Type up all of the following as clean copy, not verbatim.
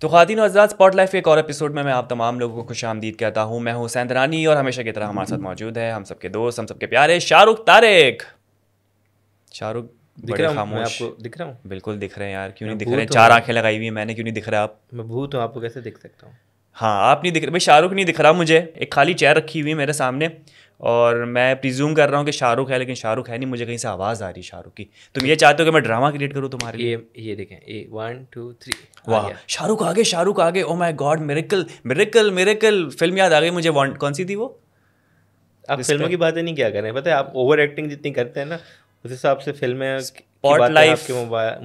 तो ख़वातीन और हज़रात, स्पॉट लाइफ के एक और एपिसोड में मैं आप तमाम लोगों को खुशामदीद कहता हूँ। मैं हूँ हुसैन दरानी और हमेशा की तरह हमारे साथ मौजूद है हम सबके दोस्त, हम सबके प्यारे शाहरुख तारिक। शाहरुख बड़े खामोश। मैं आपको दिख रहा हूँ? बिल्कुल दिख रहे हैं यार, क्यों नहीं दिख भूत रहे? हूँ चार मैं। आंखें लगाई हुई हैं, मैंने क्यों नहीं दिख रहा? आप? मैं भूत हूँ, आपको कैसे दिख सकता हूँ? हाँ, आप नहीं दिख रहे भाई, शाहरुख नहीं दिख रहा मुझे। एक खाली चेयर रखी हुई है मेरे सामने और मैं प्रिज्यूम कर रहा हूँ कि शाहरुख है, लेकिन शाहरुख है नहीं। मुझे कहीं से आवाज़ आ रही है शाहरुख की। तुम ये चाहते हो कि मैं ड्रामा क्रिएट करूँ तुम्हारे लिए? ये देखें, 1 2 3 वाह, शाहरुख आगे, शाहरुख आगे। Oh my God, miracle miracle miracle. Film याद आ गई मुझे। कौन सी थी वो? आप फिल्मों की बातें नहीं क्या करें, पता है आप ओवर एक्टिंग जितनी करते हैं ना, उस हिसाब से फिल्में स्पॉट लाइफ आपके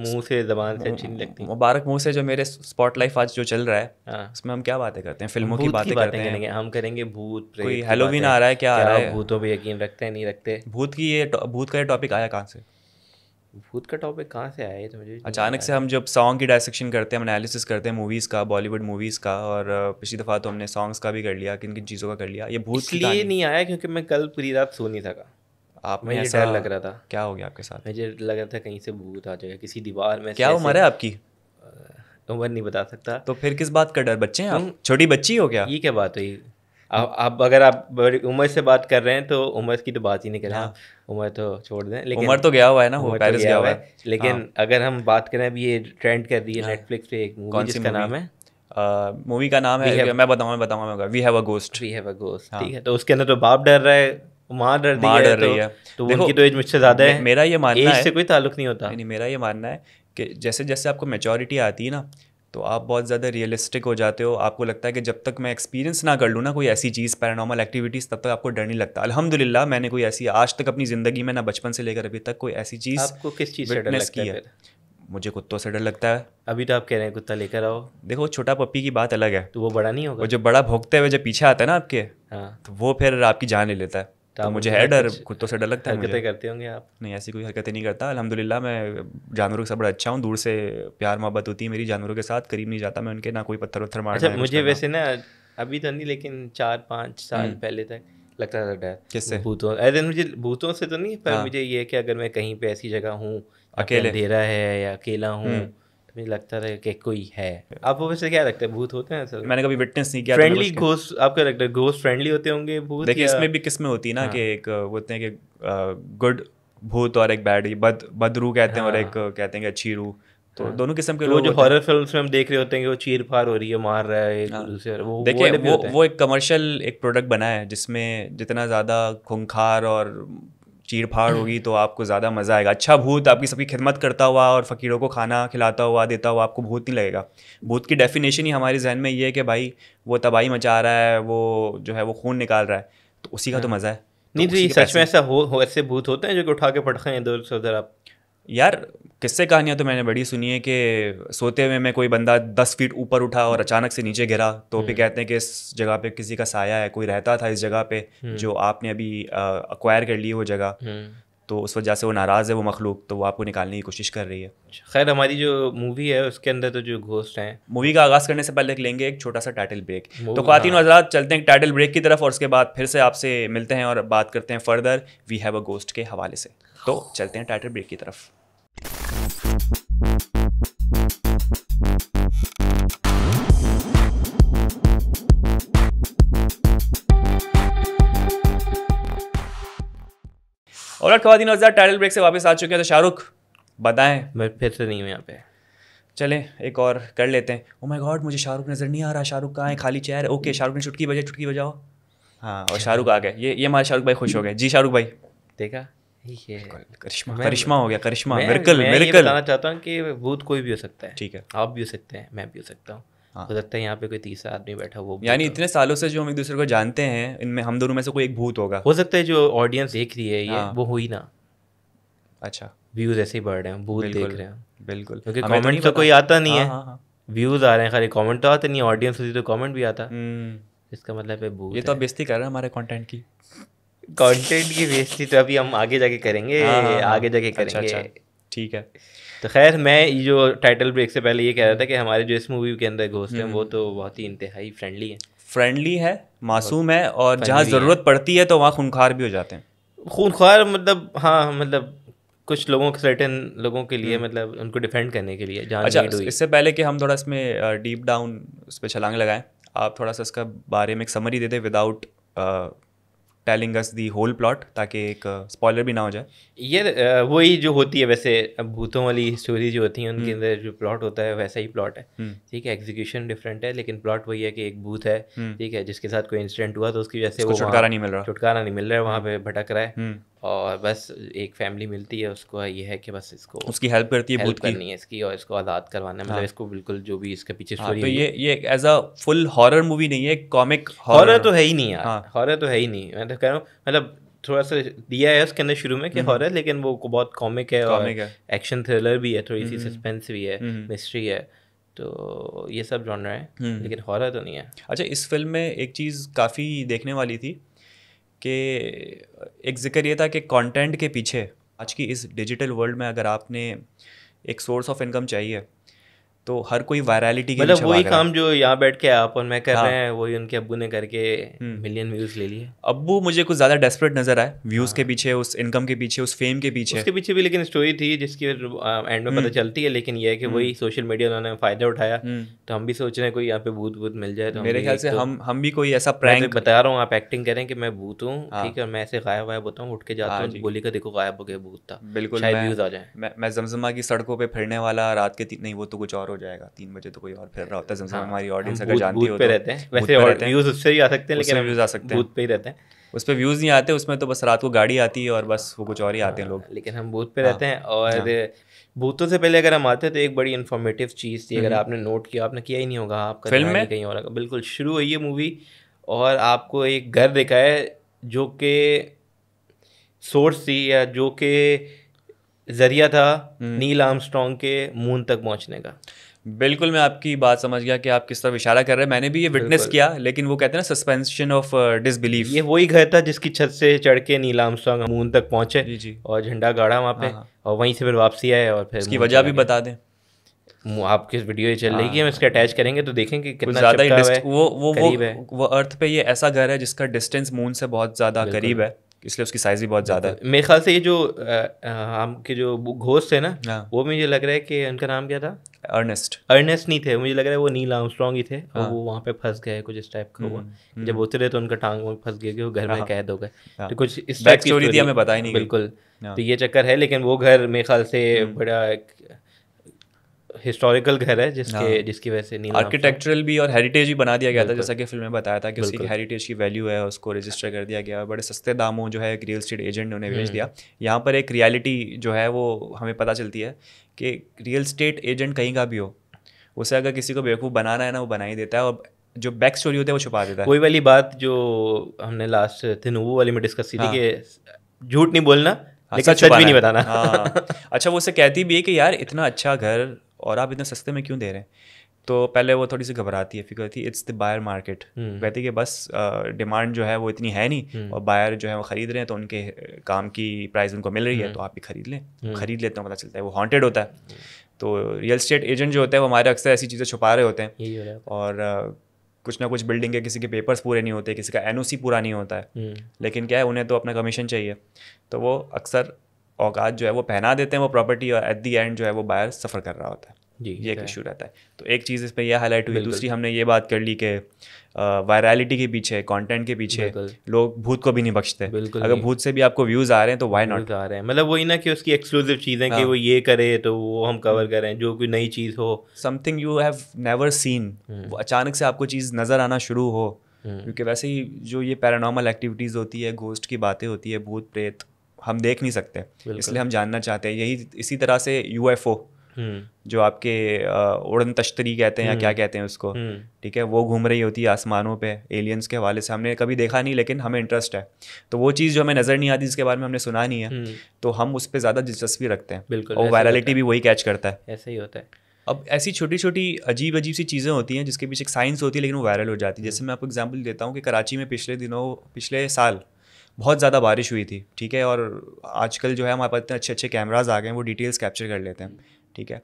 मुंह से ज़बान से अच्छी नहीं लगती। मुबारक मुंह से जो मेरे स्पॉट लाइफ आज जो चल रहा है, हाँ, उसमें हम क्या बातें करते हैं? फिल्मों की भूत बातें करते हैं। करेंगे, हम करेंगे भूत प्रेत कोई की हेलोवीन बातें। आ रहा है, क्या आ रहा है? भूतों पे यकीन रखते हैं नहीं रखते? भूत का ये टॉपिक आया कहाँ से? भूत का टॉपिक कहाँ से आया है तो मुझे नहीं अचानक पता से हम जब सॉन्ग की डायसेक्शन करते हैं, हम एनालिसिस करते हैं मूवीज़ का, बॉलीवुड मूवीज़ का, और पिछली दफ़ा तो हमने सॉन्ग्स का भी कर लिया, किन किन चीज़ों का कर लिया। ये भूत की इसलिए कहानी नहीं आया क्योंकि मैं कल पूरी रात सो नहीं सका। आपने मुझे ऐसा डर लग रहा था। क्या हो गया आपके साथ? मुझे लग रहा था कहीं से भूत आ जाएगा किसी दीवार में से। क्या उम्र है आपकी? उम्र नहीं बता सकता। तो फिर किस बात का डर? बच्चे हैं आप? छोटी बच्ची हो क्या? ये क्या बात हुई? आप अगर आप बड़ी उम्र से बात कर रहे हैं तो उम्र की तो बात ही नहीं करें। हाँ। आप उम्र तो छोड़ दें, लेकिन उम्र तो गया हुआ है ना, वो उम्र तो पेरिस गया हुआ है। लेकिन अगर हम बात करें, अभी ये ट्रेंड कर रही है हाँ। नेटफ्लिक्स पे एक मूवी कौन सी जिसका movie? नाम है मूवी का नाम है, मैं बताऊंगा। We have a ghost. We have a ghost. हाँ। ठीक है, तो उसके अंदर तो बाप डर रहा है, माँ डर माँ डर रही है, है। तो देखो, उनकी तो एज मुझसे ज़्यादा है। मेरा ये मानना एज है, से कोई ताल्लुक नहीं होता। नहीं, मेरा ये मानना है कि जैसे जैसे आपको मैच्योरिटी आती है ना, तो आप बहुत ज़्यादा रियलिस्टिक हो जाते हो। आपको लगता है कि जब तक मैं एक्सपीरियंस ना कर लूँ ना कोई ऐसी चीज़, पैरानॉर्मल एक्टिविटीज़, तब तक आपको डर नहीं लगता। अल्हम्दुलिल्लाह मैंने कोई ऐसी आज तक अपनी ज़िंदगी में, ना बचपन से लेकर अभी तक, कोई ऐसी चीज़ आपको किस चीज़ से डर विटनेस लगता की है है। फिर? मुझे कुत्तों से डर लगता है। अभी तो आप कह रहे हैं कुत्ता लेकर आओ, देखो, छोटा पप्पी की बात अलग है, तो वो बड़ा नहीं वो होगा। जो बड़ा भौंकते हुए जो पीछे आता है ना आपके, हाँ, तो वो फिर आपकी जान ले लेता है। तो आप मुझे उनके है साथ डर, कुछ कुत्तों से डर लगता है हरकतें मुझे। करते होंगे आप? नहीं, ऐसी कोई हरकतें नहीं करता अल्हम्दुलिल्लाह। मैं जानवरों के साथ बड़ा अच्छा हूँ, दूर से प्यार मोहब्बत होती है मेरी जानवरों के साथ, करीब नहीं जाता मैं उनके, ना कोई पत्थर वत्थर मारना अच्छा, है, कुछ मुझे करना। वैसे ना अभी तो नहीं, लेकिन 4-5 साल पहले तक लगता था डर किससे? भूतों। अरे मुझे भूतों से तो नहीं, पर हाँ। मुझे ये है कि अगर मैं कहीं पे ऐसी जगह हूँ, अकेले? अंधेरा है या अकेला हूँ, तो मुझे लगता था कि कोई है। आपको वैसे क्या लगता है, भूत होते हैं असल? मैंने कभी विटनेस नहीं किया, तो मैं फ्रेंडली कुछ घोस्ट, आपका लगता है घोस्ट फ्रेंडली होते होंगे भूत? देखिए, या इसमें भी किस्में होती है ना, हाँ। कि एक वो होते हैं कि गुड भूत और एक बैड, बद रूह कहते हैं, और एक कहते हैं कि अच्छी रूह। तो दोनों किस्म के तो वो लोग जो होते हैं। हॉरर फिल्म्स में हम देख रहे होते हैं कि वो चीर फाड़ हो रही है, मार रहा है एक दूसरे, वो देखिए, वाले भी होते हैं। वो एक कमर्शियल एक प्रोडक्ट बना है, जिसमें जितना ज़्यादा खूंखार और चीड़ फाड़ होगी तो आपको ज़्यादा मज़ा आएगा। अच्छा भूत आपकी सबकी खिदमत करता हुआ और फ़कीरों को खाना खिलाता हुआ देता हुआ आपको भूत नहीं लगेगा। भूत की डेफिनेशन ही हमारे जहन में ये है कि भाई वो तबाही मचा रहा है, वो जो है वो खून निकाल रहा है, तो उसी का तो मज़ा है। नहीं तो ये सच में ऐसा हो ऐसे भूत होते हैं जो कि उठा के पटखे हैं इधर से उधर? आप यार, किस्से कहानियाँ तो मैंने बड़ी सुनी है कि सोते हुए में कोई बंदा 10 फीट ऊपर उठा और अचानक से नीचे गिरा, तो फिर कहते हैं कि इस जगह पे किसी का साया है, कोई रहता था इस जगह पे, जो आपने अभी अक्वायर कर ली वो जगह, तो उस वजह से वो नाराज़ है वो मखलूक, तो वो आपको निकालने की कोशिश कर रही है। खैर, हमारी जो मूवी है उसके अंदर तो जो घोस्ट हैं, मूवी का आगाज़ करने से पहले लेंगे एक छोटा सा टाइटल ब्रेक। तो हाँ। ख़वातीन और हज़रात, चलते हैं टाइटल ब्रेक की तरफ और उसके बाद फिर से आपसे मिलते हैं और बात करते हैं further we have a ghost के हवाले से। तो चलते हैं टाइटल ब्रेक की तरफ। और ख़वातीन और हज़रात, टाइटल ब्रेक से वापस आ चुके हैं। तो शाहरुख बताएं, मैं फिर से नहीं हूँ यहाँ पे। चलें एक और कर लेते हैं। ओ माय गॉड, मुझे शाहरुख नज़र नहीं आ रहा। शाहरुख कहाँ है? खाली चेयर है। ओके, शाहरुख ने चुटकी बजाओ। हाँ, और शाहरुख आ गए। ये हमारे शाहरुख भाई खुश हो गए। जी शाहरुख भाई, देखा ये करिश्मा हो गया, करिश्मा, मैं ये बताना चाहता हूँ कि भूत कोई भी हो सकता है। ठीक है, आप भी हो सकते हैं, मैं भी हो सकता हूँ। हो सकता है यहाँ पे कोई तीसरा आदमी बैठा, वो यानी इतने सालों से जो हम एक दूसरे को जानते हैं, इनमें हम दोनों में से कोई एक भूत होगा। हो सकता है जो ऑडियंस देख रही है ये वो हुई ना। अच्छा, व्यूज ऐसे ही बढ़ रहे हैं, भूत देख रहे हैं। बिल्कुल, क्योंकि कमेंट तो कोई आता नहीं है। व्यूज आ रहे हैं खाली, कमेंट तो आते नहीं, ऑडियंस होती तो कमेंट भी आता। इसका मतलब है भूत। ये तो बेइज्जती कर रहे हैं हमारे कंटेंट की। कंटेंट की बेइज्जती तो अभी हम आगे जाके करेंगे, आगे जाके करेंगे। अच्छा, ठीक है। तो खैर, मैं जो टाइटल ब्रेक से पहले ये कह रहा था कि हमारे जो इस मूवी के अंदर घोस्ट हैं वो तो बहुत ही इंतहाई फ्रेंडली है, मासूम है, और जहाँ ज़रूरत पड़ती है तो वहाँ खूंखार भी हो जाते हैं। खूनख्वार मतलब, हाँ मतलब कुछ लोगों के सर्टेन लोगों के लिए मतलब उनको डिफेंड करने के लिए जान अच्छा, नीड हुई। इससे पहले कि हम थोड़ा इसमें डीप डाउन उस पर छलांग लगाएं, आप थोड़ा सा इसका बारे में एक समरी दे दें without telling us the whole plot, ताकि एक स्पॉइलर भी ना हो जाए। ये वही जो होती है वैसे, अब भूतों वाली स्टोरी जो होती है उनके अंदर जो प्लॉट होता है वैसा ही प्लॉट है, ठीक है। एग्जीक्यूशन डिफरेंट है लेकिन प्लॉट वही है कि एक भूत है, ठीक है, जिसके साथ कोई इंसिडेंट हुआ तो उसकी वजह से वो छुटकारा नहीं मिल रहा, छुटकारा नहीं मिल रहा है, वहाँ पे भटक रहा है, और बस एक फैमिली मिलती है उसको, ये है कि बस इसको उसकी हेल्प करती है, भूत की करनी है इसकी, और इसको आज़ाद करवाना है, मतलब इसको बिल्कुल जो भी इसके पीछे स्टोरी। तो ये as a full horror movie नहीं है, कॉमिक हॉरर तो है ही नहीं यार, हॉरर तो है ही नहीं, मैं तो कह रहा हूँ, मतलब थोड़ा सा दिया है उसके अंदर शुरू में कि हॉरर, लेकिन वो बहुत कॉमिक है और एक्शन थ्रिलर भी है, थोड़ी सी सस्पेंस भी है, मिस्ट्री है, तो ये सब जॉनर है, लेकिन हॉरर तो नहीं है। अच्छा, इस फिल्म में एक चीज़ काफ़ी देखने वाली थी कि एक जिक्र ये था कि कंटेंट के पीछे आज की इस डिजिटल वर्ल्ड में अगर आपने एक सोर्स ऑफ इनकम चाहिए तो हर कोई वायरलिटी के मतलब वही काम जो यहाँ बैठ के आप और मैं कर रहे हैं, वही उनके अब्बू ने करके मिलियन व्यूज ले लिए। अब्बू मुझे कुछ ज़्यादा डेस्परेट नजर आए व्यूज़ के पीछे, उस इनकम के पीछे, उस फेम के पीछे, उसके पीछे भी लेकिन स्टोरी थी जिसकी एंड में पता चलती है, लेकिन ये है कि वही सोशल मीडिया उन्होंने फायदा उठाया, तो हम भी सोच रहे हैं कोई यहाँ पे भूत भूत मिल जाए तो मेरे ख्याल से हम भी कोई ऐसा प्रैंक बता रहा हूँ, आप एक्टिंग करें कि मैं भूत हूँ, ठीक है, मैं ऐसे गायब वायब होता हूँ, उठ के जाता हूँ, गोली का देखो गायब हो गया भूत था, बिल्कुल शायद व्यूज आ जाए। मैं जमजमा की सड़कों पे फिरने वाला रात के नहीं, वो तो कुछ और हो जाएगा, 3 बजे तो कोई और फिर रहा होता है जमजमा। हमारी ऑडियंस अगर जानती हो पे रहते हैं, वैसे व्यूज उससे भी आ सकते हैं, लेकिन व्यूज आ सकते हैं, भूत पे ही रहते हैं, उस पर व्यूज नहीं आते, उसमें तो बस रात को गाड़ी आती है और बस वो कुछ और ही आते हैं लोग, लेकिन हम भूत पे रहते हैं। और भूतों से पहले अगर हम आते हैं तो एक बड़ी इन्फॉर्मेटिव चीज़ थी, अगर आपने नोट किया, आपने किया ही नहीं होगा, आपका फिल्म में कहीं और बिल्कुल शुरू हुई है मूवी और आपको एक घर दिखाया है जो कि सोर्स थी या जो कि जरिया था नील आर्मस्ट्रॉन्ग के मून तक पहुंचने का। बिल्कुल, मैं आपकी बात समझ गया कि आप किस तरफ इशारा कर रहे हैं, मैंने भी ये विटनेस किया, लेकिन वो कहते हैं ना सस्पेंशन ऑफ डिसबिलीफ, ये वही घर था जिसकी छत से चढ़ के नील आर्मस्ट्रॉन्ग मून तक पहुंचे जी। और झंडा गाड़ा वहाँ पे, और वहीं से फिर वापसी आए, और फिर उसकी वजह भी बता दें, आपकी वीडियो चल रही है, हम इसके अटैच करेंगे तो देखेंगे कितना ज़्यादा ही वो अर्थ पे ये ऐसा घर है जिसका डिस्टेंस मून से बहुत ज़्यादा करीब है, इसलिए उसकी साइज भी बहुत ज़्यादा है। मेरे ख्याल से ये जो हमके जो घोस्ट है ना, वो मुझे लग रहा है कि उनका नाम क्या था, अर्नेस्ट नहीं थे, मुझे लग रहा है वो नील आर्मस्ट्रॉन्ग ही थे, और वो वहाँ पे फंस गए, कुछ इस टाइप का हुआ, जब उतरे तो उनका टांग में फंस गया कि वो घर में कैद हो गए, तो कुछ इस टाइप की स्टोरी थी, हमें पता ही नहीं। बिल्कुल, तो ये चक्कर है, लेकिन वो घर मेरे ख्याल से बड़ा हिस्टोरिकल घर है जिसकी वजह से नील आर्किटेक्चरल भी और हेरिटेज भी बना दिया गया था, जैसा कि फिल्म में बताया था कि उसकी हेरिटेज की वैल्यू है, उसको रजिस्टर कर दिया गया, बड़े सस्ते दामों जो है एक रियल एस्टेट एजेंट ने उन्हें बेच दिया। यहाँ पर एक रियलिटी जो है वो हमें पता चलती है कि रियल एस्टेट एजेंट कहीं का भी हो, उसे अगर किसी को बेवकूफ़ बनाना है ना, वो बना ही देता है, और जो बैक स्टोरी होती है वो छुपा देता है। वही वाली बात जो हमने लास्ट थिनुवो वाली में डिस्कस की थी कि झूठ नहीं बोलना, लेकिन सच भी नहीं बताना। अच्छा, वो उसे कहती भी है कि यार इतना अच्छा घर और आप इतने सस्ते में क्यों दे रहे हैं, तो पहले वो थोड़ी सी घबराती है, फिर कहती है इट्स द बायर मार्केट, कहती है कि बस डिमांड जो है वो इतनी है नहीं, और बायर जो है वो ख़रीद रहे हैं, तो उनके काम की प्राइस उनको मिल रही है, तो आप भी खरीद लें। खरीद लेते हैं, पता चलता है वो हॉन्टेड होता है। तो रियल एस्टेट एजेंट जो होते हैं वो हमारे अक्सर ऐसी चीज़ें छुपा रहे होते हैं, और कुछ ना कुछ बिल्डिंग के किसी के पेपर्स पूरे नहीं होते, किसी का एनओसी पूरा नहीं होता है, लेकिन क्या है, उन्हें तो अपना कमीशन चाहिए, तो वो अक्सर औकात जो है वो पहना देते हैं वो प्रॉपर्टी, और एट दी एंड जो है वो बायर सफ़र कर रहा होता है जी, ये एक इशू रहता है। तो एक चीज़ इस पर यह हाईलाइट हुई। दूसरी हमने ये बात कर ली कि वायरलिटी के पीछे, कंटेंट के पीछे लोग भूत को भी नहीं बख्शते। अगर भूत से भी आपको व्यूज़ आ रहे हैं तो वाई नॉट आ रहे हैं, मतलब वही ना कि उसकी एक्सक्लूसिव चीज़ें कि वो ये करे तो वो हम कवर करें, जो कोई नई चीज़ हो, something you have never seen, वो अचानक से आपको चीज़ नज़र आना शुरू हो, क्योंकि वैसे ही जो ये पैरानॉर्मल एक्टिविटीज़ होती है, घोस्ट की बातें होती है, भूत प्रेत हम देख नहीं सकते, इसलिए हम जानना चाहते हैं। यही इसी तरह से UFO जो आपके उड़न तश्तरी कहते हैं या क्या कहते हैं उसको, ठीक है, वो घूम रही होती है आसमानों पे, एलियंस के हवाले से हमने कभी देखा नहीं, लेकिन हमें इंटरेस्ट है, तो वो चीज़ जो हमें नज़र नहीं आती, जिसके बारे में हमने सुना नहीं है, तो हम उस पर ज़्यादा दिलचस्पी रखते हैं। बिल्कुल, और वायरलिटी भी वही कैच करता है, ऐसा ही होता है। अब ऐसी छोटी छोटी अजीब सी चीज़ें होती हैं जिसके पीछे एक साइंस होती है, लेकिन वो वायरल हो जाती है। जैसे मैं आपको एग्जांपल देता हूँ कि कराची में पिछले साल बहुत ज़्यादा बारिश हुई थी, ठीक है, और आजकल जो है हमारे पास इतने अच्छे अच्छे कैमराज आ गए हैं, वो डिटेल्स कैप्चर कर लेते हैं, ठीक है।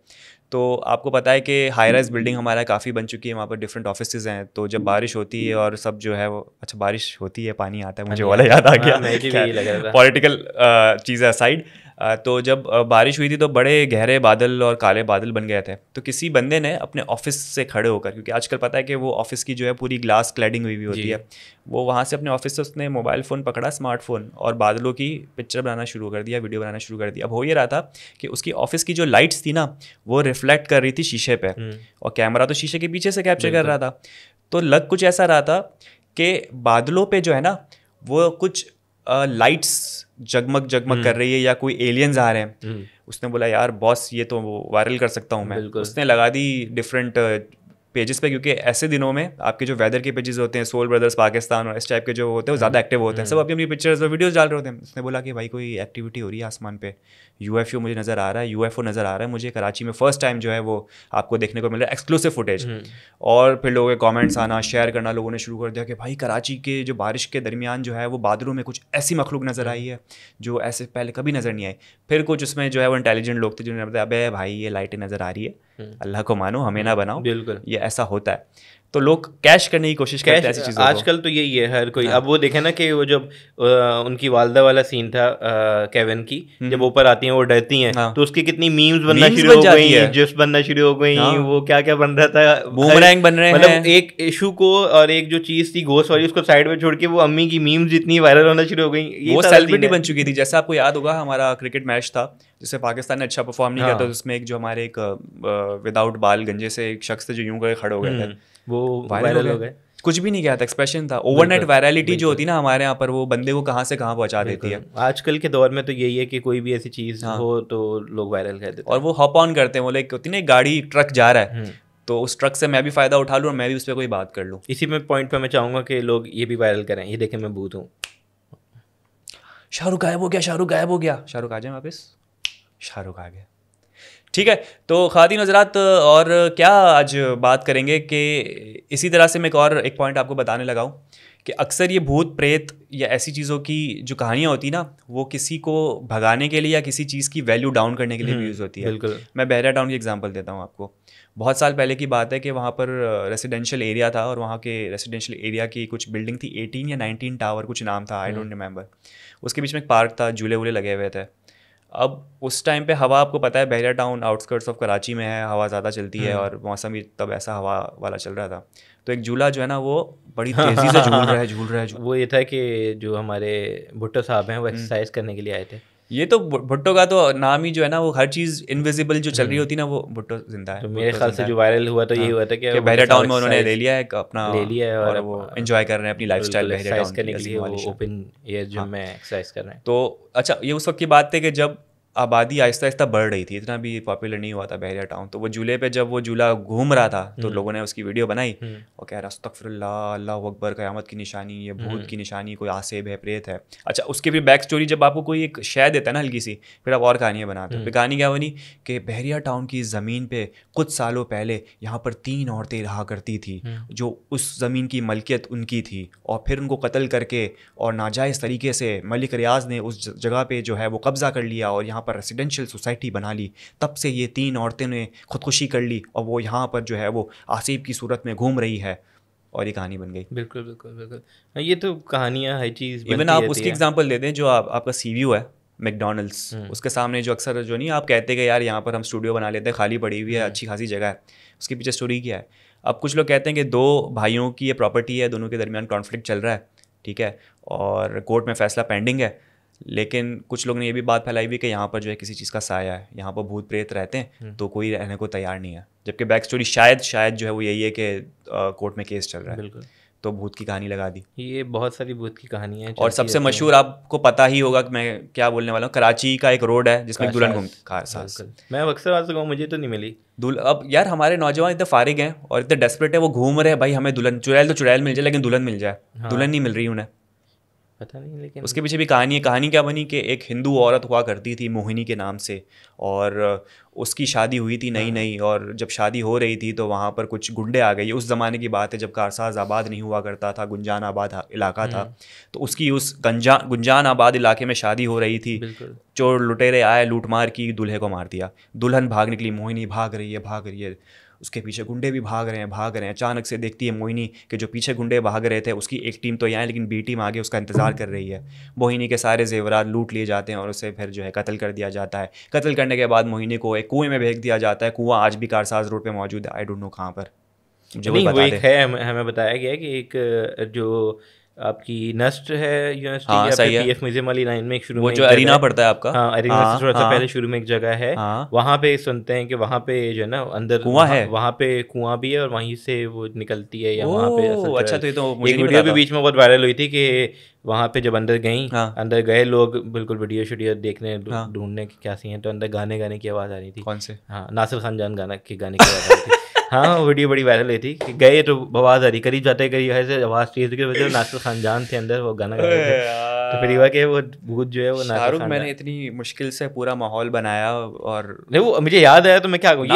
तो आपको पता है कि हाई राइज बिल्डिंग हमारा काफ़ी बन चुकी है, वहाँ पर डिफरेंट ऑफिसेज हैं, तो जब बारिश होती है और सब जो है वो, अच्छा बारिश होती है, पानी आता है, मुझे वाला याद आ गया, पॉलिटिकल चीज़ें असाइड, तो जब बारिश हुई थी तो बड़े गहरे बादल और काले बादल बन गए थे। तो किसी बंदे ने अपने ऑफिस से खड़े होकर, क्योंकि आजकल पता है कि वो ऑफिस की जो है पूरी ग्लास क्लैडिंग हुई होती है, वो वहाँ से अपने ऑफिस से उसने मोबाइल फ़ोन पकड़ा, स्मार्टफोन, और बादलों की पिक्चर बनाना शुरू कर दिया, वीडियो बनाना शुरू कर दिया। अब हो ये रहा था कि उसकी ऑफिस की जो लाइट्स थी ना वो रिफ्लेक्ट कर रही थी शीशे पे, और कैमरा तो शीशे के पीछे से कैप्चर कर रहा था। तो लग कुछ ऐसा रहा था कि बादलों पे जो है ना वो कुछ लाइट्स जगमग जगमग कर रही है या कोई एलियंस आ रहे हैं। उसने बोला यार बॉस ये तो वायरल कर सकता हूँ मैं। उसने लगा दी डिफरेंट पेजेस पे, क्योंकि ऐसे दिनों में आपके जो वेदर के पेजेस होते हैं, सोल ब्रदर्स पाकिस्तान और इस टाइप के जो होते हैं वो ज़्यादा एक्टिव होते हैं, सब अपनी अपनी पिक्चर्स और वीडियोस डाल रहे होते हैं। उसने बोला कि भाई कोई एक्टिविटी हो रही है आसमान पे, यूएफओ मुझे नज़र आ रहा है, यूएफओ नज़र आ रहा है मुझे कराची में, फर्स्ट टाइम जो है वो आपको देखने को मिल रहा है, एक्सक्लूसिव फुटेज। और फिर लोगों के कॉमेंट्स आना, शेयर करना लोगों ने शुरू कर दिया कि भाई कराची के जो बारिश के दरमियान जो है वो बादलों में कुछ ऐसी मखलूक नज़र आई है जो ऐसे पहले कभी नज़र नहीं आई। फिर कुछ उसमें जो है वो इंटेलिजेंट लोग थे जिन्होंने बताया अबे भाई ये लाइटें नज़र आ रही है, अल्लाह को मानो, हमें ना बनाओ, बिल्कुल ये ऐसा होता है। तो लोग कैश करने की कोशिश करते हैं ऐसी चीज़ों को। आजकल तो यही है हर कोई। अब वो देखे ना कि वो जब उनकी वालदा वाला सीन था केविन की, जब ऊपर आती हैं वो डरती हैं, तो उसकी कितनी मीम्स बनना शुरू हो गई, जिप्स बनना शुरू हो गई, वो क्या क्या बन रहा था, बूमरैंग बन रहे हैं। मतलब एक इशू को और एक जो चीज़ थी घोस्ट वाली उसको साइड में छोड़ के वो अम्मी की मीम्स जितनी वायरल होना शुरू हो गई, वो सेलिब्रिटी बन चुकी थी। जैसे आपको याद होगा हमारा क्रिकेट मैच था जिससे पाकिस्तान ने अच्छा परफॉर्म नहीं किया था, उसमें एक जो हमारे एक विदाउट बाल गंजे से एक शख्स थे जो यूं करके खड़े हो गए थे, वो वायरल हो गए। कुछ भी नहीं किया था, एक्सप्रेशन था। ओवरनाइट वायरलिटी जो होती है ना हमारे यहाँ पर, वो बंदे को कहाँ से कहाँ पहुँचा देती है। आजकल के दौर में तो यही है कि कोई भी ऐसी चीज़ हो तो लोग वायरल कर देते हैं और वो हॉप ऑन करते हैं। वो लाइक होती ना गाड़ी ट्रक जा रहा है तो उस ट्रक से मैं भी फ़ायदा उठा लूँ और मैं भी उस पर कोई बात कर लूँ। इसी में पॉइंट पर मैं चाहूँगा कि लोग ये भी वायरल करें, ये देखें मैं भूत हूँ, शाहरुख गायब हो गया, शाहरुख गायब हो गया, शाहरुख आ जाए वापस, शाहरुख आ गया। ठीक है, तो ख़वातीन हज़रात, और क्या आज बात करेंगे कि इसी तरह से मैं एक पॉइंट आपको बताने लगा हूँ कि अक्सर ये भूत प्रेत या ऐसी चीज़ों की जो कहानियाँ होती ना वो किसी को भगाने के लिए या किसी चीज़ की वैल्यू डाउन करने के लिए भी यूज़ होती है। बिल्कुल। मैं बहरिया टाउन की एग्जांपल देता हूँ आपको। बहुत साल पहले की बात है कि वहाँ पर रेसिडेंशियल एरिया था और वहाँ के रेसिडेंशियल एरिया की कुछ बिल्डिंग थी, 18 या 19 टावर कुछ नाम था, आई डोंट रिमेंबर। उसके बीच में एक पार्क था, झूले वूले लगे हुए थे। अब उस टाइम पे हवा आपको पता है बहरिया टाउन आउटस्कर्ट्स ऑफ कराची में है, हवा ज़्यादा चलती है और मौसम भी तब ऐसा हवा वाला चल रहा था। तो एक झूला जो है ना वो बड़ी तेज़ी से झूल रहा है। वो ये था कि जो हमारे भुट्टो साहब हैं वो एक्सरसाइज करने के लिए आए थे। ये तो भुट्टो का तो नाम ही जो है ना वो हर चीज़ इनविजिबल जो चल रही होती है ना वो भुट्टो जिंदा है। तो मेरे ख्याल से जो वायरल हुआ तो यही हुआ था कि बहरिया टाउन में उन्होंने ले लिया है अपना, ले लिया है और वो एंजॉय कर रहे हैं अपनी लाइफस्टाइल बहरिया टाउन करने के लिए, वो ओपन एयर जिम में एक्सरसाइज कर रहे हैं। तो अच्छा, ये उस वक्त की बात थी कि जब आबादी आहिस्ता आहिस्ता बढ़ रही थी, इतना भी पॉपुलर नहीं हुआ था बहरिया टाउन। तो वो झूले पे जब वो झूला घूम रहा था तो लोगों ने उसकी वीडियो बनाई और कह रहा अस्तगफिरुल्लाह, अल्लाहु अकबर, क़यामत की निशानी, ये भूत की निशानी, कोई आसेब है, प्रेत है। अच्छा, उसके फिर बैक स्टोरी जब आपको कोई एक शय देता है ना हल्की सी, फिर आप और कहानियाँ बनाते हो। फिर कहानी क्या बनी कि बहरिया टाउन की ज़मीन पे कुछ सालों पहले यहाँ पर 3 औरतें रहा करती थी जो उस ज़मीन की मलकियत उनकी थी, और फिर उनको कत्ल करके और नाजायज़ तरीके से मलिक रियाज़ ने उस जगह पे जो है वो कब्ज़ा कर लिया और यहाँ पर रेसिडेंशियल सोसाइटी बना ली। तब से ये 3 औरतें ने खुदकुशी कर ली और वो यहाँ पर जो है वो आसिब की सूरत में घूम रही है, और ये कहानी बन गई। बिल्कुल बिल्कुल बिल्कुल, ये तो कहानियाँ हर चीज़। इवन आप उसकी एग्जांपल देते हैं जो आपका सी व्यू है मैकडॉनल्ड्स, उसके सामने जो अक्सर जो नहीं आप कहते कि यार यहाँ पर हम स्टूडियो बना लेते हैं, खाली पड़ी हुई है, अच्छी खासी जगह है, उसके पीछे स्टोरी क्या है। अब कुछ लोग कहते हैं कि 2 भाइयों की ये प्रॉपर्टी है, दोनों के दरमियान कॉन्फ्लिक्ट चल रहा है, ठीक है, और कोर्ट में फैसला पेंडिंग है। लेकिन कुछ लोग ने ये भी बात फैलाई हुई कि यहाँ पर जो है किसी चीज़ का साया है, यहाँ पर भूत प्रेत रहते हैं तो कोई रहने को तैयार नहीं है, जबकि बैक स्टोरी शायद जो है वो यही है कि कोर्ट में केस चल रहा है। बिल्कुल। तो भूत की कहानी लगा दी। ये बहुत सारी भूत की कहानियाँ हैं। और सबसे मशहूर आपको पता ही होगा कि मैं क्या बोलने वाला हूँ, कराची का एक रोड है जिसमें दुल्हन घूमती, कारसाज। मैं अक्सर आज कहूँ मुझे तो नहीं मिली अब यार हमारे नौजवान इतने फारिग हैं और इतने डेस्परेट है, वो घूम रहे हैं भाई हमें दुल्हन चुड़ैल मिल जाए, लेकिन दुल्हन मिल जाए, दुल्हन नहीं मिल रही उन्हें, पता नहीं। लेकिन उसके पीछे भी कहानी है। कहानी क्या बनी कि एक हिंदू औरत हुआ करती थी मोहिनी के नाम से, और उसकी शादी हुई थी नई, और जब शादी हो रही थी तो वहाँ पर कुछ गुंडे आ गए। उस ज़माने की बात है जब कारसाज आबाद नहीं हुआ करता था, गुंजान आबाद इलाका था। तो उसकी उस गुंजान आबाद इलाके में शादी हो रही थी, चोर लुटेरे आए, लूटमार की, दूल्हे को मार दिया, दुल्हन भाग निकली, मोहिनी भाग रही है। उसके पीछे गुंडे भी भाग रहे हैं। अचानक से देखती है मोहिनी कि जो पीछे गुंडे भाग रहे थे उसकी एक टीम तो यहाँ है लेकिन बी टीम आगे उसका इंतज़ार कर रही है। मोहिनी के सारे जेवरात लूट लिए जाते हैं और उसे फिर जो है कत्ल कर दिया जाता है। कत्ल करने के बाद मोहिनी को एक कुएं में फेंक दिया जाता है। कुआं आज भी कारसाज रोड पे मौजूद है, आई डोंट नो कहाँ पर, नहीं वो एक है, हमें बताया गया है कि एक जो आपकी नस्ट है यूनिवर्सिटी हाँ, या फिर पीएफ म्यूजियम वाली लाइन में एक शुरू वो में जो अरीना पड़ता है आपका, हाँ अरीना से थोड़ा सा पहले शुरू में एक जगह है, वहाँ पे सुनते हैं कि वहाँ पे जो है ना अंदर कुआं है, वहाँ पे कुआं भी है और वहीं से वो निकलती है या वहाँ पे अच्छा तो ये तो एक वीडियो भी बीच में बहुत वायरल हुई थी कि वहाँ पे जब अंदर गई, अंदर गए लोग बिल्कुल वीडियो शूडियो देखने ढूंढने की क्या सी है, तो अंदर गाने की आवाज़ आ रही थी। कौन से? हाँ नासिर खान जान गाने की आवाज़ आ रही थी। हाँ वीडियो बड़ी वायरल हुई थी कि गए तो आवाज़ आ रही, करीब जाते करीब ऐसे आवाज़ तेज की वजह से नासिर खान जान थे अंदर, वो गाना गा रहे थे। तो फिर हुआ कि वो भूत जो है वो शाहरुख मैंने इतनी मुश्किल से पूरा माहौल बनाया और नहीं वो मुझे याद आया तो मैं क्या कहूँ,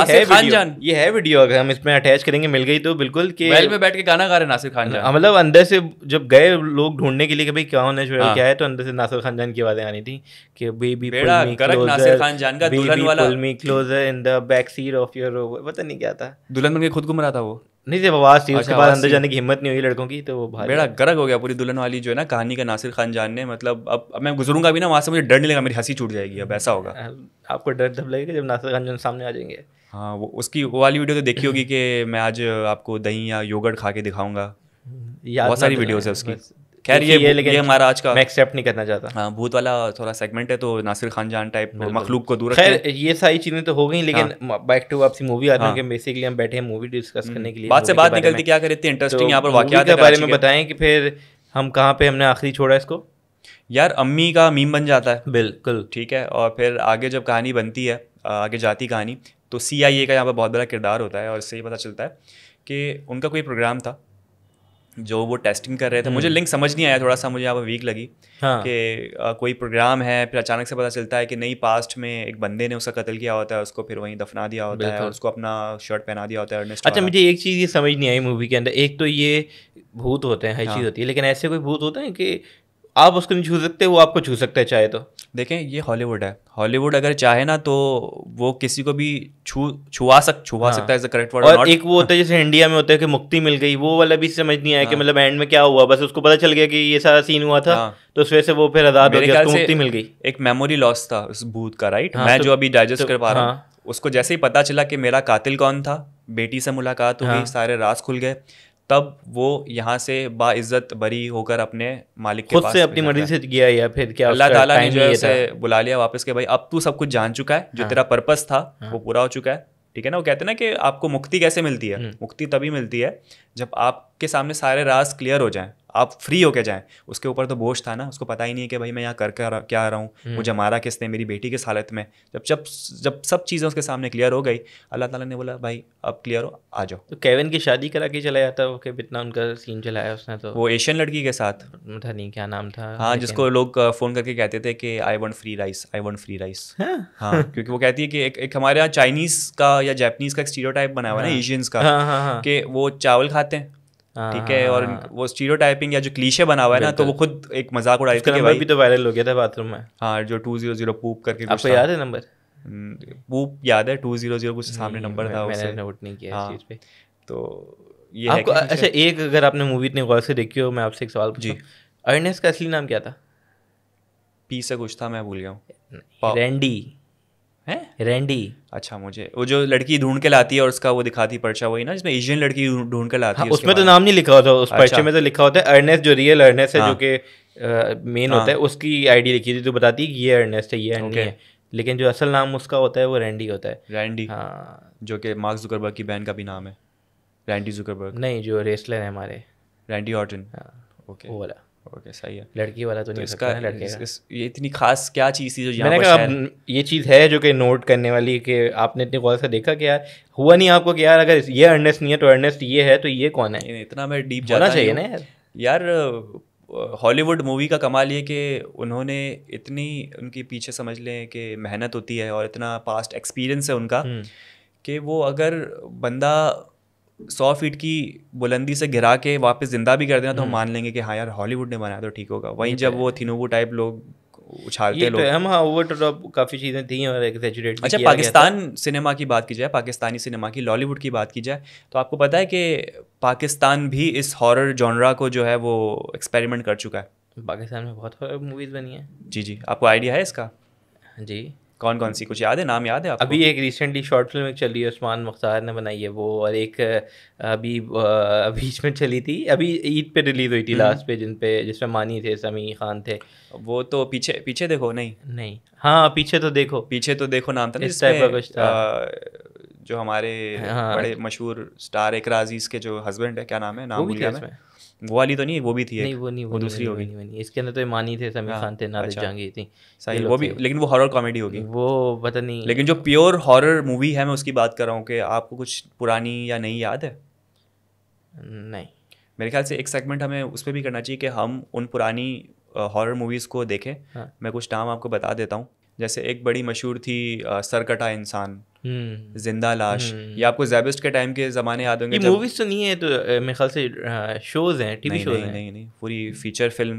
ये है वीडियो अगर हम इसमें अटैच करेंगे मिल गई तो बिल्कुल कि वेल में बैठ के गाना गा रहे नासिर खान जान, मतलब अंदर से जब गए लोग ढूंढने के लिए कि भाई क्या होने क्या है, तो अंदर से नासिर खान जान की आवाज़ें आनी थी कि बेबी नासिर खान जान का दुल्हन वाला pull me closer in the back seat of your, पता नहीं क्या था, दुल्हन बन के खुद घूम रहा था वो, नहीं सिर्फ आवाज़ थी, उसके बाद अंदर जाने की हिम्मत नहीं हुई लड़कों की, तो वो बेड़ा गर्क हो गया पूरी दुल्हन वाली जो है ना कहानी का नासिर खान जान ने। मतलब अब मैं गुजरूंगा भी ना वहाँ से, मुझे डर नहीं लगा, मेरी हंसी छूट जाएगी, अब ऐसा होगा। आपको डर तब लगेगा जब नासिर खान जान सामने आ जाएंगे। हाँ वो उसकी वो वाली वीडियो तो देखी होगी कि मैं आज आपको दही या योगर्ट खा के दिखाऊंगा, बहुत सारी वीडियोस है उसकी। खैर ये हमारा आज का मैं एक्सेप्ट नहीं करना चाहता। हाँ भूत वाला थोड़ा सेगमेंट है तो नासिर खान जान टाइप मखलूक को दूर खैर ये सारी चीज़ें तो हो गई, लेकिन बैक टू आपसी मूवी आते हैं कि बेसिकली हम बैठे हैं मूवी डिस्कस करने के लिए, बात से बात निकलती क्या करे, इतनी इंटरेस्टिंग यहाँ पर वाकयात के बारे में बताएं कि फिर हम कहाँ पे हमने आखिरी छोड़ा इसको। यार अम्मी का मीम बन जाता है, बिल्कुल ठीक है, और फिर आगे जब कहानी बनती है, आगे जाती कहानी, तो CIA का यहाँ पर बहुत बड़ा किरदार होता है और इससे ही पता चलता है कि उनका कोई प्रोग्राम था जो वो टेस्टिंग कर रहे थे। मुझे लिंक समझ नहीं आया, थोड़ा सा मुझे यहाँ पर वीक लगी कि कोई प्रोग्राम है, फिर अचानक से पता चलता है कि नहीं पास्ट में एक बंदे ने उसका कत्ल किया होता है, उसको फिर वहीं दफना दिया होता है और उसको अपना शर्ट पहना दिया होता है। अच्छा मुझे एक चीज़ ये समझ नहीं आई मूवी के अंदर, एक तो ये भूत होते हैं, हर चीज़ होती है, लेकिन ऐसे कोई भूत होता है कि आप उसको नहीं छू सकते, वो आपको छू सकता है चाहे तो। देखें ये हॉलीवुड है, हॉलीवुड अगर चाहे ना तो वो किसी को भी छुआ सकता है, इज द करेक्ट वर्ड। और एक वो होता है जैसे इंडिया में होता है कि मुक्ति मिल गई, वो वाला भी समझ नहीं आया कि मतलब एंड में क्या हुआ, बस उसको पता चल गया कि ये सारा सीन हुआ था, तो उस वजह से वो फिर आजाद हो गया, उसको मुक्ति मिल गई। एक मेमोरी लॉस था उस भूत का, राइट। मैं जो अभी डाइजेस्ट कर पा रहा हूँ, उसको जैसे ही पता चला कि मेरा कातिल कौन था, बेटी से मुलाकात हो गई, सारे राज खुल गए, तब वो यहाँ से बाइज्जत बरी होकर अपने मालिक के पास से अपनी मर्जी से गया, या फिर क्या अल्लाह ताला ने जो है उसे बुला लिया वापस के भाई अब तू सब कुछ जान चुका है, जो तेरा पर्पस था वो पूरा हो चुका है, ठीक है ना। वो कहते हैं ना कि आपको मुक्ति कैसे मिलती है, मुक्ति तभी मिलती है जब आपके सामने सारे राज क्लियर हो जाएं, आप फ्री होके जाएं। उसके ऊपर तो बोझ था ना, उसको पता ही नहीं है कि भाई मैं यहाँ कर क्या आ रहा हूँ, मुझे मारा किसने, मेरी बेटी किस हालत में। जब सब चीज़ें उसके सामने क्लियर हो गई, अल्लाह ताला ने बोला भाई अब क्लियर हो, आ जाओ। तो केविन की शादी करा के चला जाता है, कि इतना उनका सीन चलाया उसने, तो वो एशियन लड़की के साथ था, नहीं क्या नाम था, हाँ, जिसको लोग फ़ोन करके कहते थे कि I want free rice, I want free rice. हाँ क्योंकि वो कहती है कि एक हमारे यहाँ चाइनीज़ का या जापानीज़ का एक स्टीरियोटाइप बना हुआ है ना एशियंस का, कि वो चावल खाते हैं, ठीक है, और वो स्टीरियोटाइपिंग या जो क्लीशे बना हुआ है ना, तो वो खुद एक मजाक उड़ा रही थी। नंबर भी तो वायरल हो गया था बाथरूम में, हाँ, जो 200 पूप करके, आपको याद है नंबर? पूप याद है, 200 कुछ सामने नंबर था, मैंने नोट नहीं किया इस चीज़ पे। तो ये आपको अच्छा एक, अगर आपने मूवी इतने गौर से देखी हो, मैं आपसे एक सवाल पूछूं, अर्नेस्ट का असली नाम क्या था? पी से कुछ था, मैं भूल गया हूँ। रैंडी है, रैंडी। अच्छा, मुझे वो जो लड़की ढूंढ के लाती है और उसका वो दिखाती पर्चा, वही ना जिसमें एशियन लड़की ढूंढ के लाती है, उसमें तो नाम नहीं लिखा होता, उस पर्चे में तो लिखा होता है अर्नेस्ट, जो रियल अर्नेस्ट है, जो कि मेन होता है, उसकी आईडी लिखी थी तो बताती है कि ये अर्नेस्ट है, ये अर्नी है, लेकिन जो असल नाम उसका होता है वो रैंडी होता है। रैंडी, हाँ, जो कि मार्क जुकरबर्ग की बहन का भी नाम है, रैंडी जुकरबर्ग। नहीं, जो रेसलर है हमारे, रैंडी ऑर्टन। ओके, वो वाला। ओके, सही है। लड़की वाला तो नहीं इसका लड़के का। ये इतनी खास क्या चीज़ थी जो यहाँ मैंने कहा ये चीज़ है जो कि नोट करने वाली, कि आपने इतने गौर से देखा कि यार हुआ नहीं आपको कि यार अगर ये अर्नेस्ट नहीं है तो अर्नेस्ट ये है, तो ये कौन है? इतना मैं डीप जाना चाहिए ना यार। हॉलीवुड मूवी का कमाल ये कि उन्होंने इतनी, उनके पीछे समझ लें कि मेहनत होती है और इतना पास्ट एक्सपीरियंस है उनका, कि वो अगर बंदा 100 फीट की बुलंदी से गिरा के वापस जिंदा भी कर देना तो हम मान लेंगे कि हाँ यार हॉलीवुड ने बनाया तो ठीक होगा। वहीं जब वो थिनुबू टाइप लोग उछालते लोग। हम हाँ ओवर द टॉप काफ़ी चीज़ें थी और एग्जैजुरेट। अच्छा, पाकिस्तान सिनेमा की बात की जाए, पाकिस्तानी सिनेमा की, लॉलीवुड की बात की जाए, तो आपको पता है कि पाकिस्तान भी इस हॉरर जॉनरा को जो है वो एक्सपेरिमेंट कर चुका है। पाकिस्तान में बहुत हॉरर मूवीज़ बनी हैं। जी जी, आपको आइडिया है इसका? जी। कौन कौन सी, कुछ याद है, नाम याद है आपको? अभी एक रिसेंटली शॉर्ट फिल्म चल रही है, उस्मान मुख्तार ने बनाई है वो, और एक अभी बीच में चली थी, अभी ईद पे रिलीज हुई थी लास्ट पे, जिसमें मानी थे, समी खान थे। वो तो पीछे पीछे देखो, नहीं हाँ पीछे तो देखो, पीछे तो देखो नाम था ना, इस टाइप का कुछ था। जो हमारे बड़े मशहूर स्टार इकरा अजीज के जो हस्बैंड है, क्या नाम है, नाम भूल गया मैं। वो वाली तो नहीं, वो भी थी नहीं, वो दूसरी होगी। इसके अंदर तो मानी थे, समी खान थे, नादिर जहांगीर थी, सही, वो भी, लेकिन वो हॉरर कॉमेडी होगी, वो पता नहीं। लेकिन जो प्योर हॉरर मूवी है मैं उसकी बात कर रहा हूँ। कि आपको कुछ पुरानी या नई याद है? नहीं, मेरे ख्याल से एक सेगमेंट हमें उस पर भी करना चाहिए कि हम उन पुरानी हॉरर मूवीज़ को देखें। मैं कुछ नाम आपको बता देता हूँ। जैसे एक बड़ी मशहूर थी सरकटा इंसान, जिंदा लाश, ये आपको ज़ेबिस्ट के टाइम के ज़माने याद होंगे। ये मूवीज तो नहीं है, तो मेरे ख्याल से शोज हैं, टीवी शोज हैं। नहीं, पूरी फीचर फिल्म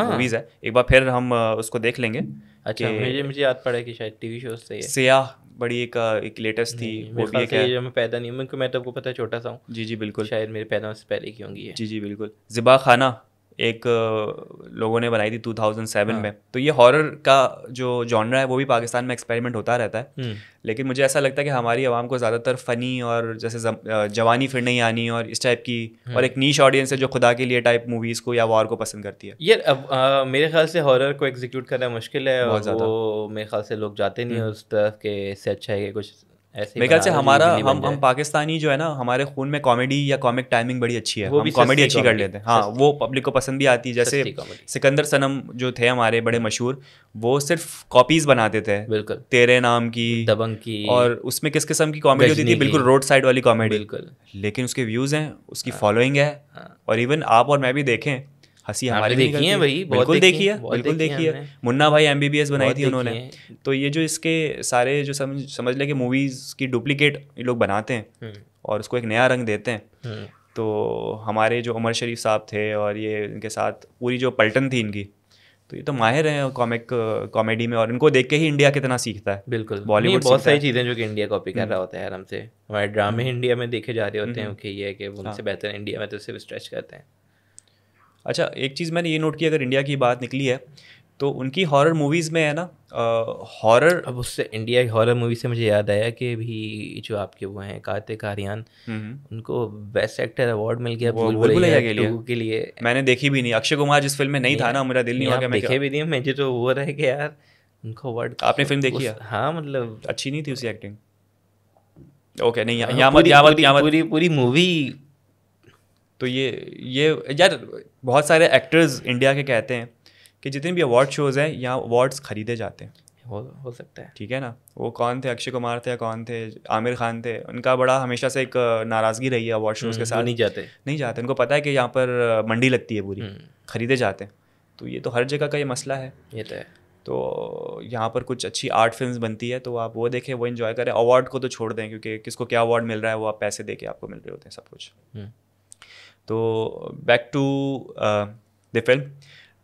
मूवीज़ है। एक बार फिर हम उसको देख लेंगे। अच्छा, मुझे याद पड़ा कि शायद टीवी शोज से है। सियाह बड़ी एक लेटेस्ट थी, वो भी एक है। जो मैं पैदा नहीं हूँ, मैं तो आपको पता है छोटा सा हूँ। जी जी बिल्कुल, शायद मेरे पैदा से पहले की होंगी। जी जी बिल्कुल। ज़िबा खाना एक लोगों ने बनाई थी 2007 में। तो ये हॉरर का जो जॉनरा है वो भी पाकिस्तान में एक्सपेरिमेंट होता रहता है। लेकिन मुझे ऐसा लगता है कि हमारी आवाम को ज़्यादातर फ़नी और जैसे जवानी फिर नहीं आनी और इस टाइप की, और एक नीश ऑडियंस है जो खुदा के लिए टाइप मूवीज़ को या वॉर को पसंद करती है। यार अब मेरे ख्याल से हॉरर को एग्जीक्यूट करना मुश्किल है, और वो मेरे ख्याल से लोग जाते नहीं है उस तरफ के, इससे अच्छा है कि कुछ मेरे ख्याल से हम पाकिस्तानी जो है ना, हमारे खून में कॉमेडी या कॉमिक टाइमिंग बड़ी अच्छी है, हम कॉमेडी अच्छी कर लेते हैं। हाँ, वो पब्लिक को पसंद भी आती है। जैसे सिकंदर सनम जो थे हमारे बड़े मशहूर, वो सिर्फ कॉपीज बनाते थे, बिल्कुल, तेरे नाम की, दबंग की, और उसमें किस किस्म की कॉमेडी होती थी, बिल्कुल रोड साइड वाली कॉमेडी, बिल्कुल। लेकिन उसके व्यूज हैं, उसकी फॉलोइंग है, और इवन आप और मैं भी समझ हमारी देखी है भाई, बिल्कुल देखी है। मुन्ना भाई MBBS बनाई थी उन्होंने। तो ये जो इसके सारे जो समझ ले कि मूवीज़ की डुप्लीकेट ये लोग बनाते हैं और उसको एक नया रंग देते हैं। तो हमारे जो उमर शरीफ साहब थे और ये इनके साथ पूरी जो पलटन थी इनकी, तो ये तो माहिर हैं कॉमेडी में, और इनको देख के ही इंडिया कितना सीखता है। बिल्कुल, बॉलीवुड बहुत सारी चीज़ें जो कि इंडिया कॉपी कर रहा होता है आराम से। हमारे ड्रामे इंडिया में देखे जा रहे होते हैं कि ये है कि उनसे बेहतर इंडिया में तो सिर्फ स्ट्रेच करते हैं। अच्छा, एक चीज़ मैंने ये नोट की, अगर इंडिया की बात निकली है तो उनकी हॉरर मूवीज़ में है ना, हॉरर। अब उससे इंडिया की हॉरर मूवी से मुझे याद आया कि भी जो आपके वो हैं कार्तिक आर्यन, उनको बेस्ट एक्टर अवार्ड मिल गया भूल भुलैया के लिए। मैंने देखी भी नहीं। अक्षय कुमार जिस फिल्म में नहीं था ना, मेरा दिल नहीं हुआ कि मैं देखे भी नहीं। मुझे तो वो रहे कि यार उनको अवार्ड। आपने फिल्म देखी है? हाँ, मतलब अच्छी नहीं थी उसकी एक्टिंग। ओके, नहीं यहाँ पूरी मूवी। तो ये यार बहुत सारे एक्टर्स इंडिया के कहते हैं कि जितने भी अवार्ड शोज़ हैं यहाँ अवार्ड्स खरीदे जाते हैं। हो सकता है, ठीक है ना। वो कौन थे, अक्षय कुमार थे या कौन थे, आमिर खान थे, उनका बड़ा हमेशा से एक नाराज़गी रही है अवार्ड शोज़ के साथ। नहीं जाते। उनको पता है कि यहाँ पर मंडी लगती है पूरी, खरीदे जाते हैं। तो ये तो हर जगह का ये मसला है। ये तो है। तो यहाँ पर कुछ अच्छी आर्ट फिल्म्स बनती है तो आप वो देखें, वो एंजॉय करें। अवार्ड को तो छोड़ दें, क्योंकि किसको क्या अवार्ड मिल रहा है वो आप पैसे दे के आपको मिल रहे होते हैं सब कुछ। तो बैक टू द फिल्म,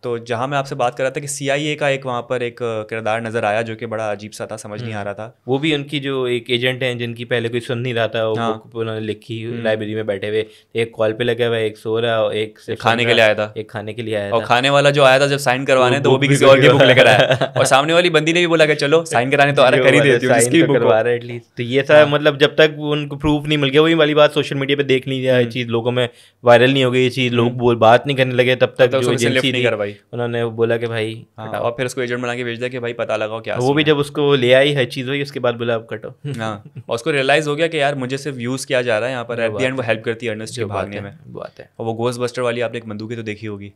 तो जहाँ मैं आपसे बात कर रहा था कि CIA का एक वहाँ पर एक किरदार नज़र आया जो कि बड़ा अजीब सा था, समझ नहीं आ रहा था। वो भी उनकी जो एक एजेंट हैं जिनकी पहले कोई सुन नहीं रहा था, वो बुक उन्होंने लिखी लाइब्रेरी में बैठे हुए, एक कॉल पे लगा हुआ, एक सो रहा, एक खाने के लिए आया था, एक खाने के लिए आया था। और खाने वाला जो आया था जब साइन करवाने तो वो भी किसी और की बुक लेकर आया, और सामने वाली बंदी ने भी बोला कि चलो साइन कराने तो कर ही देती हूँ, इसकी बुक करवा रहा एटलीस्ट। तो ये था, मतलब जब तक उनको प्रूफ नहीं मिल गया, वही वाली बात सोशल मीडिया पे देख लीजिए, ये चीज़ लोगों में वायरल नहीं हो गई, ये चीज़ लोग बात नहीं करने लगे, तब तक जो एजेंसी नहीं करवाई, उन्होंने बोला कि भाई और फिर उसको एजेंट बना के भेज दिया कि भाई पता लगाओ क्या। वो भी जब उसको ले आई हर चीज़ हुई, उसके बाद बोला अब कटो। हाँ, और उसको रियलाइज हो गया कि यार मुझे सिर्फ यूज़ किया जा रहा है यहाँ पर। एट द एंड वो हेल्प करती है अर्नेस्ट के भागने में। बात है। और वो घोस्ट बस्टर वाली आपने एक बंदूक ही तो देखी होगी।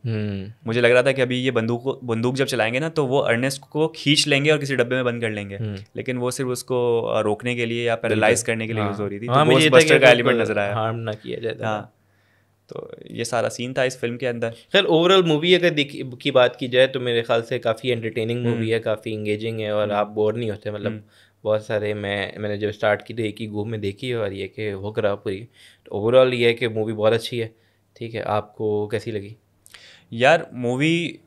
मुझे लग रहा था कि अभी ये बंदूक जब चलाएंगे ना तो वो अर्नेस्ट को खींच लेंगे और किसी डब्बे में बंद कर लेंगे, लेकिन वो सिर्फ उसको रोकने के लिए या पैरालाइज करने के लिए यूज हो रही थी। तो घोस्ट बस्टर का एलिमेंट नजर आया, हार्म ना किया जाए। हाँ, तो ये सारा सीन था इस फिल्म के अंदर। खैर ओवरऑल मूवी अगर की बात की जाए तो मेरे ख्याल से काफ़ी एंटरटेनिंग मूवी है, काफ़ी इंगेजिंग है, और आप बोर नहीं होते। मतलब बहुत सारे मैंने जब स्टार्ट की तो एक ही घूम में देखी और ये कि हो करा पूरी। तो ओवरऑल ये है कि मूवी बहुत अच्छी है। ठीक है, आपको कैसी लगी? यार मूवी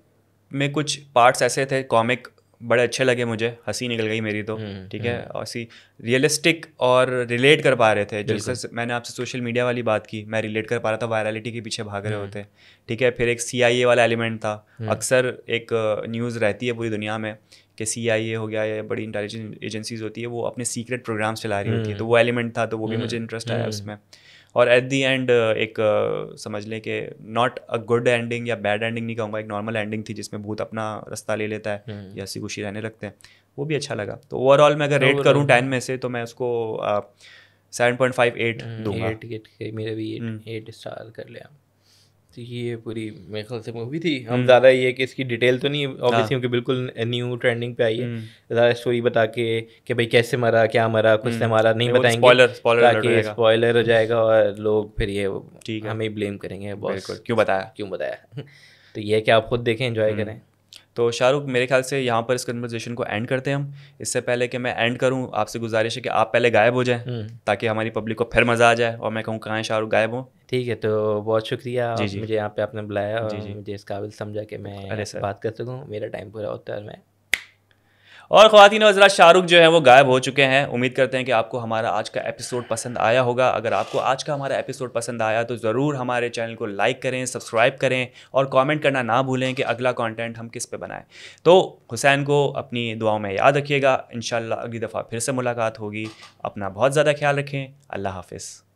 में कुछ पार्ट्स ऐसे थे कॉमिक बड़े अच्छे लगे मुझे, हंसी निकल गई मेरी तो, ठीक है, और सी रियलिस्टिक और रिलेट कर पा रहे थे। जैसे मैंने आपसे सोशल मीडिया वाली बात की, मैं रिलेट कर पा रहा था, वायरलिटी के पीछे भाग रहे होते, ठीक है। फिर एक CIA वाला एलिमेंट था, अक्सर एक न्यूज़ रहती है पूरी दुनिया में कि CIA हो गया या बड़ी इंटेलिजेंस एजेंसीज होती है, वो अपने सीक्रेट प्रोग्राम्स चला रही होती है, तो वो एलिमेंट था, तो वो भी मुझे इंटरेस्ट आया उसमें। और एट दी एंड एक समझ लें कि नॉट अ गुड एंडिंग या बैड एंडिंग नहीं कहूँगा, एक नॉर्मल एंडिंग थी जिसमें भूत अपना रास्ता ले लेता है या हंसी खुशी रहने लगते हैं, वो भी अच्छा लगा। तो ओवरऑल मैं अगर रेट करूँ 10 में से तो मैं उसको 7.58 दूंगा। 8 मेरा भी 8 स्टार कर लिया। तो ये पूरी मेरे ख्याल से मूवी थी। हम ज़्यादा ये कि इसकी डिटेल तो नहीं ऑब्वियसली, क्योंकि बिल्कुल न्यू ट्रेंडिंग पे आई है, ज़्यादा स्टोरी बता के कि भाई कैसे मरा, क्या मरा, कुछ से मरा नहीं बताएंगे ताकि स्पॉइलर हो जाएगा और लोग फिर ये हमें ब्लेम करेंगे, बॉस क्यों बताया। तो ये कि आप खुद देखें, एंजॉय करें। तो शाहरुख, मेरे ख्याल से यहाँ पर इस कन्वर्सेशन को एंड करते हैं हम। इससे पहले कि मैं एंड करूँ, आपसे गुजारिश है कि आप पहले गायब हो जाएं ताकि हमारी पब्लिक को फिर मज़ा आ जाए और मैं कहूँ कहाँ है शाहरुख, गायब हो। ठीक है, तो बहुत शुक्रिया मुझे यहाँ पे आपने बुलाया और मुझे इस काबिल समझा कि मैं बात कर सकूँ। मेरा टाइम पूरा होता है मैं। और ख़वातीन और हज़रात, शाहरुख जो है वो गायब हो चुके हैं। उम्मीद करते हैं कि आपको हमारा आज का एपिसोड पसंद आया होगा। अगर आपको आज का हमारा एपिसोड पसंद आया तो ज़रूर हमारे चैनल को लाइक करें, सब्सक्राइब करें और कमेंट करना ना भूलें कि अगला कंटेंट हम किस पे बनाएं। तो हुसैन को अपनी दुआओं में याद रखिएगा। इंशाल्लाह अगली दफ़ा फिर से मुलाकात होगी। अपना बहुत ज़्यादा ख्याल रखें। अल्लाह हाफ़िज़।